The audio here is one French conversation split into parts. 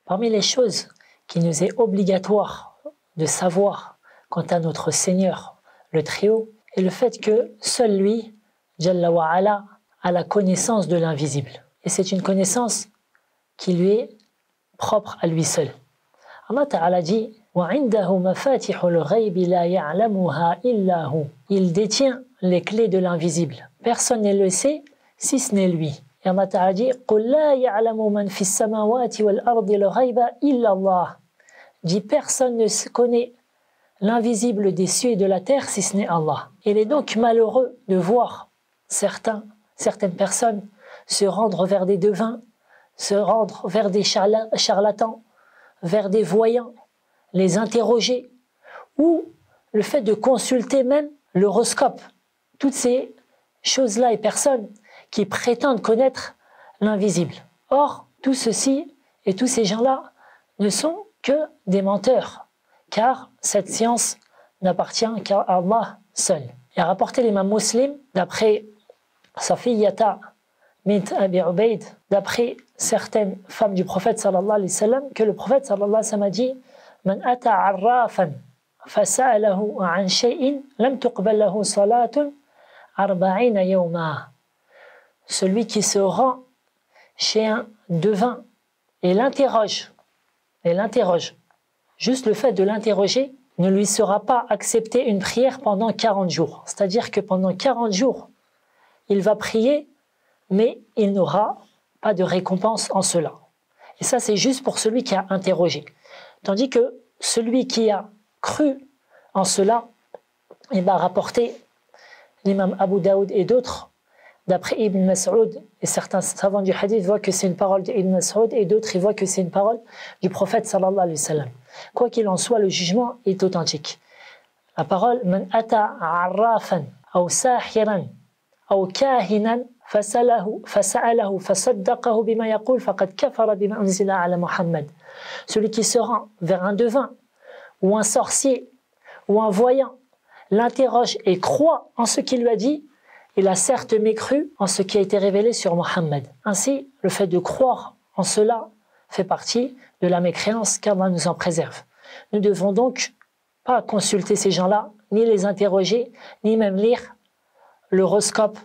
Parmi les choses qui nous est obligatoire de savoir quant à notre Seigneur, le Très-Haut, est le fait que seul lui, Jalla wa Ala, a la connaissance de l'invisible. Et c'est une connaissance qui lui est propre à lui seul. Allah Ta'ala dit وَعِنْدَهُ مَفَاتِحُ الْغَيْبِ لَا يَعْلَمُهَا إِلَّا هُ. Il détient les clés de l'invisible. Personne ne le sait si ce n'est lui. Et Allah Ta'ala dit قُلْ لَا يَعْلَمُ مَنْ فِي السَّمَاوَاتِ وَالْأَرْضِ الْغَيْبَ إِلَّا اللَّهُ. Dit personne ne connaît l'invisible des cieux et de la terre si ce n'est Allah. Il est donc malheureux de voir certaines personnes se rendre vers des devins, se rendre vers des charlatans, vers des voyants, les interroger, ou le fait de consulter même l'horoscope. Toutes ces choses-là et personnes qui prétendent connaître l'invisible. Or, tout ceci et tous ces gens-là ne sont que des menteurs, car cette science n'appartient qu'à Allah seul. Il a rapporté l'imam Muslim, d'après Safiyyata bint Abi Ubayd, d'après certaines femmes du prophète sallallahu alayhi wa sallam, que le prophète sallallahu alayhi wa sallam a dit Man ata arrafan fasa'alahu an shay'in lam tuqbal lahu salatun arba'ina yawma. Celui qui se rend chez un devin et l'interroge, juste le fait de l'interroger ne lui sera pas accepté une prière pendant 40 jours. C'est-à-dire que pendant 40 jours, il va prier, mais il n'aura pas de récompense en cela. Et ça, c'est juste pour celui qui a interrogé. Tandis que celui qui a cru en cela, il va rapporter l'imam Abu Daoud et d'autres, d'après Ibn Mas'ud, et certains savants du hadith voient que c'est une parole d'Ibn Mas'ud, et d'autres ils voient que c'est une parole du prophète sallallahu alayhi wa sallam. Quoi qu'il en soit, le jugement est authentique. La parole Man ata arrafan ou sahiran ou kahinan fasa'alahu fasaddaqahu bima yaqul faqad kafara bima unzila ala Muhammad. Celui qui se rend vers un devin ou un sorcier ou un voyant, l'interroge et croit en ce qu'il lui a dit, il a certes mécru en ce qui a été révélé sur Mohammed. Ainsi, le fait de croire en cela fait partie de la mécréance, qu'Allah nous en préserve. Nous ne devons donc pas consulter ces gens-là, ni les interroger, ni même lire l'horoscope,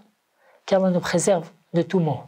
qu'Allah nous préserve de tout mot.